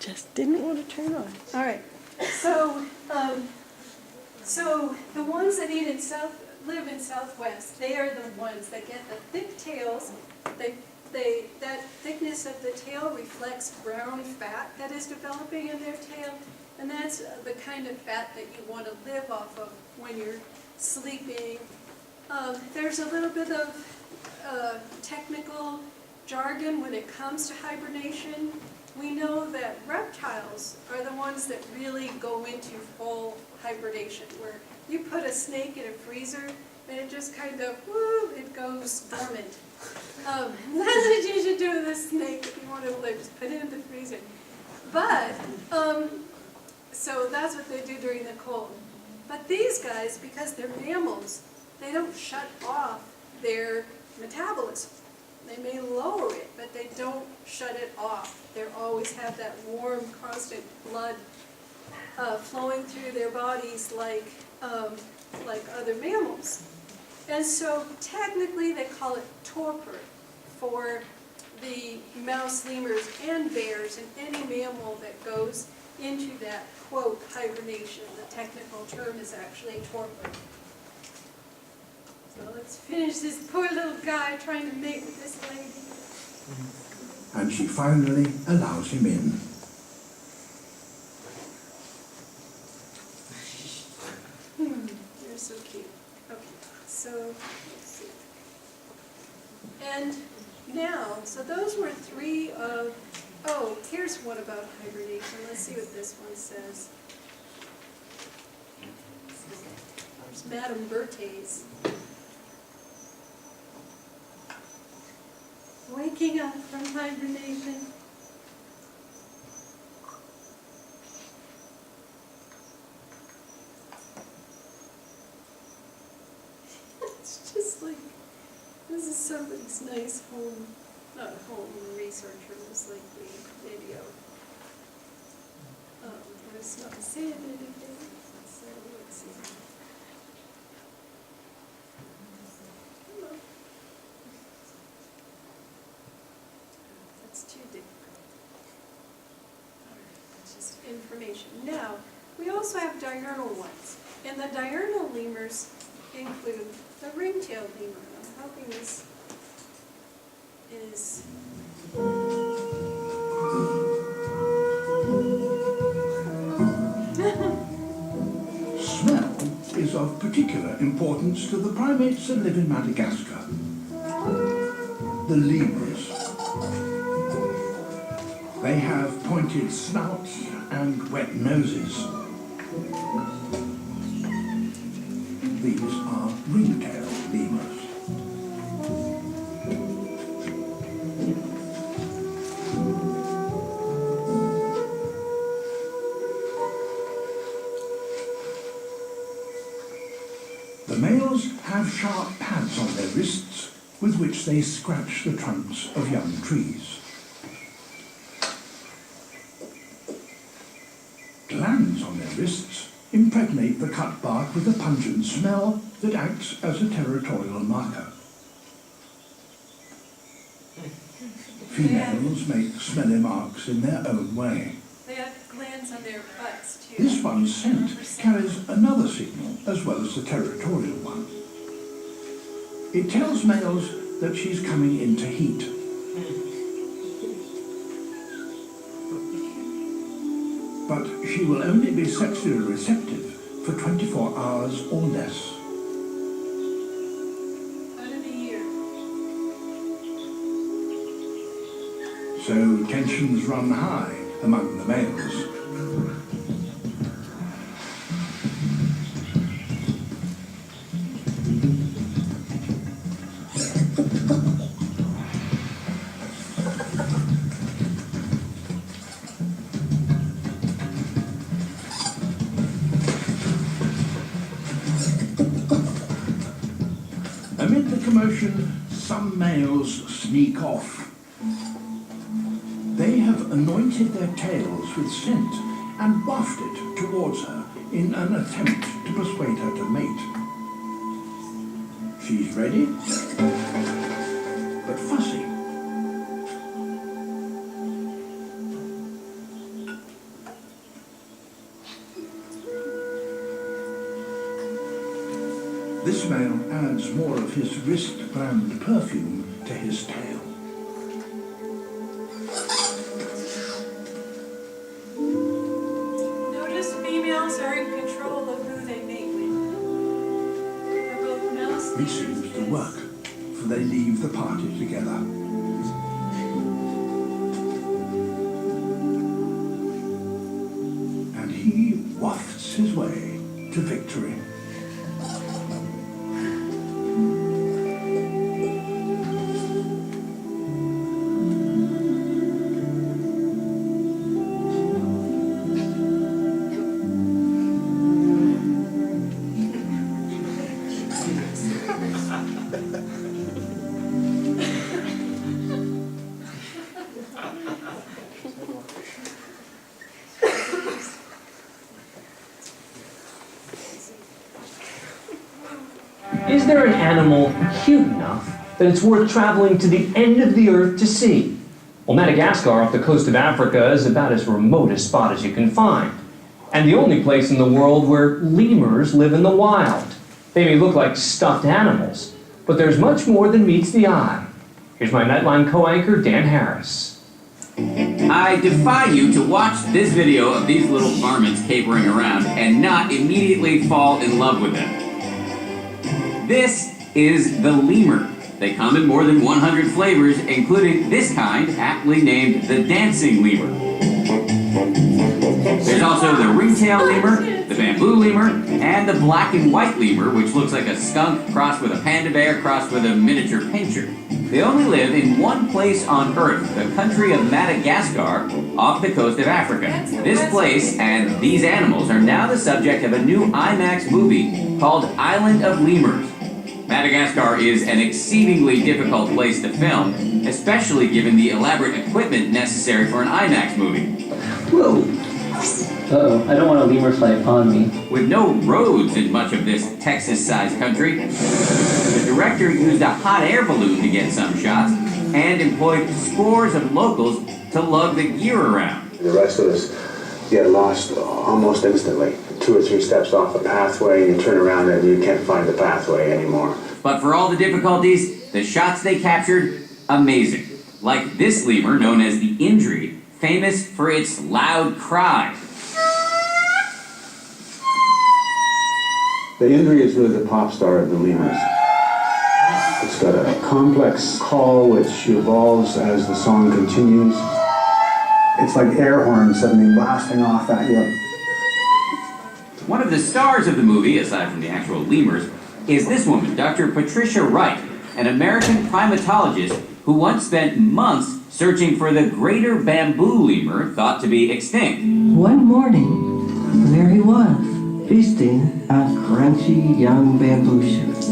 Just didn't want to turn on. All right. So, so the ones that live in Southwest, they are the ones that get the thick tails. That thickness of the tail reflects brown fat that is developing in their tail, and that's the kind of fat that you want to live off of when you're sleeping. There's a little bit of technical jargon when it comes to hibernation. We know that reptiles are the ones that really go into full hibernation, where you put a snake in a freezer and it just kind of, it goes dormant. That's what you should do with a snake if you want to live, just put it in the freezer. But, so that's what they do during the cold. But these guys, because they're mammals, they don't shut off their metabolism. They may lower it, but they don't shut it off. They always have that warm, constant blood flowing through their bodies like other mammals. And so technically they call it torpor for the mouse, lemurs, and bears, and any mammal that goes into that, quote, hibernation. The technical term is actually torpor. So let's finish this poor little guy trying to mate with this lady. And she finally allows him in. They're so cute. Okay, so let's see. And now, so those were three of, oh, here's one about hibernation. Let's see what this one says. There's Madame Berthes. Waking up from hibernation. It's just like, this is somebody's nice home, not home researcher, most likely video. But it's not saying anything, so let's see. Come on. That's too difficult. It's just information. Now, we also have diurnal ones. And the diurnal lemurs include the ring-tailed lemur. I'm hoping this is... Smell is of particular importance to the primates that live in Madagascar. The lemurs. They have pointed snouts and wet noses. These are ring-tailed lemurs. The males have sharp pads on their wrists with which they scratch the trunks of young trees. Glands on their wrists impregnate the cut bark with a pungent smell that acts as a territorial marker. Females make smelly marks in their own way. They have glands on their butts, too. This one's scent carries another signal as well as the territorial one. It tells males that she's coming into heat. But she will only be sexually receptive for 24 hours or less. Out of the year. So tensions run high among the males. Amid the commotion, some males sneak off. They have anointed their tails with scent and waft it towards her in an attempt to persuade her to mate. She's ready, but fussy. This male adds more of his wrist-brand perfume to his tail. Notice females are in control of who they mate with. They're both mouse This seems to work, for they leave the party together. And he wafts his way to victory. Is there an animal cute enough that it's worth traveling to the end of the earth to see? Well, Madagascar off the coast of Africa is about as remote a spot as you can find, and the only place in the world where lemurs live in the wild. They may look like stuffed animals, but there's much more than meets the eye. Here's my Nightline co-anchor, Dan Harris. I defy you to watch this video of these little varmints capering around and not immediately fall in love with them. This is the lemur. They come in more than 100 flavors, including this kind, aptly named the dancing lemur. There's also the ringtail lemur, the bamboo lemur, and the black and white lemur, which looks like a skunk crossed with a panda bear crossed with a miniature pincher. They only live in one place on Earth, the country of Madagascar, off the coast of Africa. This place and these animals are now the subject of a new IMAX movie called Island of Lemurs. Madagascar is an exceedingly difficult place to film, especially given the elaborate equipment necessary for an IMAX movie. Whoa. Uh-oh, I don't want a lemur fight on me. With no roads in much of this Texas-sized country, the director used a hot air balloon to get some shots and employed scores of locals to lug the gear around. The rest of us get lost almost instantly. 2 or 3 steps off a pathway, you turn around and you can't find the pathway anymore. But for all the difficulties, the shots they captured, amazing. Like this lemur known as the Indri, famous for its loud cry. The Indri is really the pop star of the lemurs. It's got a complex call which evolves as the song continues. It's like air horns suddenly blasting off at you. One of the stars of the movie, aside from the actual lemurs, is this woman, Dr. Patricia Wright, an American primatologist who once spent months searching for the greater bamboo lemur thought to be extinct. One morning, there he was, feasting on crunchy young bamboo shoots.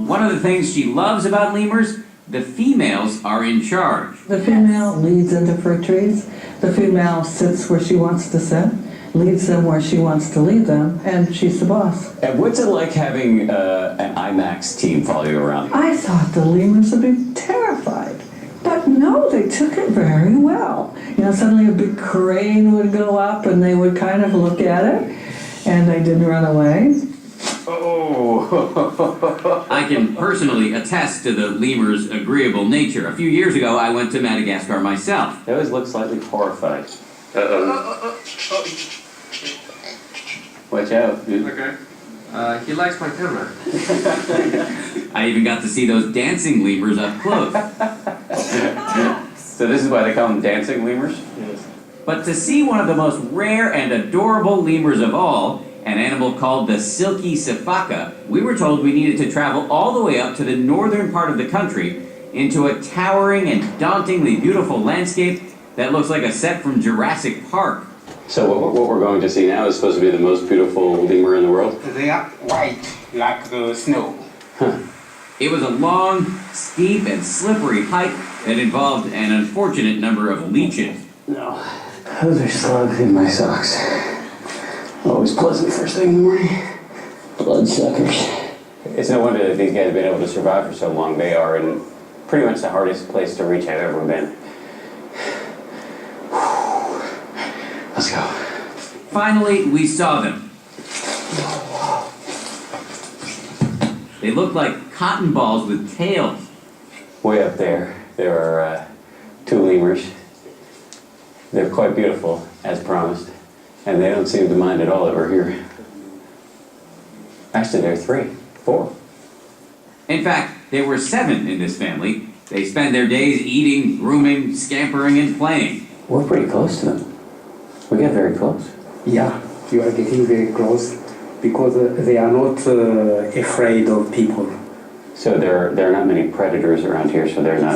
One of the things she loves about lemurs, the females are in charge. The female leads into fir trees. The female sits where she wants to sit, leads them where she wants to lead them, and she's the boss. And what's it like having an IMAX team follow you around? I thought the lemurs would be terrified, but no, they took it very well. You know, suddenly a big crane would go up and they would kind of look at it, and they didn't run away. Oh! I can personally attest to the lemur's agreeable nature. A few years ago, I went to Madagascar myself. They always look slightly horrified. Watch out, dude. Okay. He likes my camera. I even got to see those dancing lemurs up close. So this is why they call them dancing lemurs? Yes. But to see one of the most rare and adorable lemurs of all, an animal called the silky sifaka, we were told we needed to travel all the way up to the northern part of the country into a towering and dauntingly beautiful landscape that looks like a set from Jurassic Park. So what we're going to see now is supposed to be the most beautiful lemur in the world? They are white, like the snow. It was a long, steep, and slippery hike that involved an unfortunate number of leeches. No. Those are slugs in my socks. Always pleasant first thing in the morning. Bloodsuckers. It's no wonder that these guys have been able to survive for so long. They are in pretty much the hardest place to reach I've ever been. Let's go. Finally, we saw them. They look like cotton balls with tails. Way up there are 2 lemurs. They're quite beautiful, as promised, and they don't seem to mind at all that we're here. Actually, there are 3, 4. In fact, there were 7 in this family. They spend their days eating, grooming, scampering, and playing. We're pretty close to them. We get very close. Yeah, you are getting very close because they are not afraid of people. So there are not many predators around here, so they're not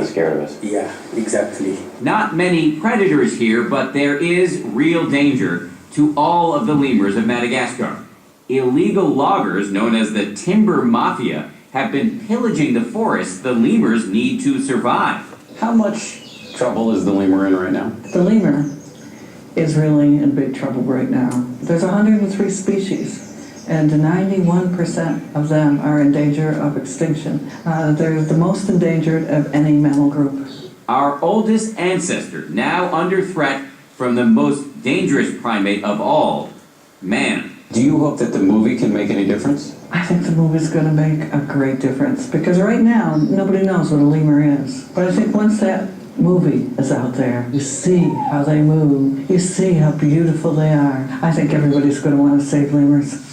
scared of us. Yeah, exactly. Not many predators here, but there is real danger to all of the lemurs of Madagascar. Illegal loggers, known as the timber mafia, have been pillaging the forests the lemurs need to survive. How much trouble is the lemur in right now? The lemur is really in big trouble right now. There's 103 species, and 91% of them are in danger of extinction. They're the most endangered of any mammal group. Our oldest ancestor, now under threat from the most dangerous primate of all, man. Do you hope that the movie can make any difference? I think the movie's going to make a great difference, because right now, nobody knows what a lemur is. But I think once that movie is out there, you see how they move, you see how beautiful they are. I think everybody's going to want to save lemurs.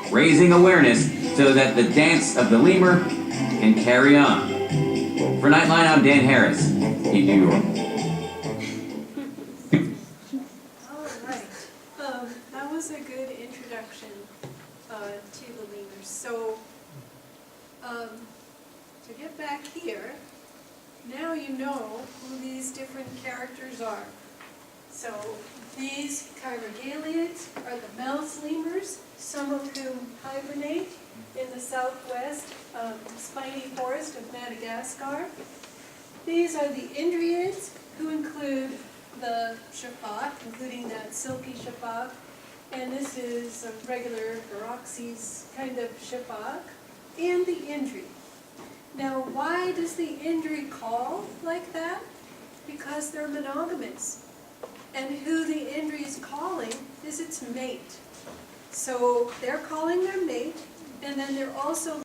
Raising awareness so that the dance of the lemur can carry on. For Nightline, I'm Dan Harris in New York. All right. That was a good introduction to the lemurs. So, to get back here, now you know who these different characters are. So these Chirogaliids are the mouse lemurs, some of whom hibernate in the southwest spiny forest of Madagascar. These are the Indriids, who include the shafak, including that silky shafak, and this is a regular Baroxys kind of shafak, and the Indri. Now, why does the Indri call like that? Because they're monogamous. And who the Indri is calling is its mate. So they're calling their mate, and then they're also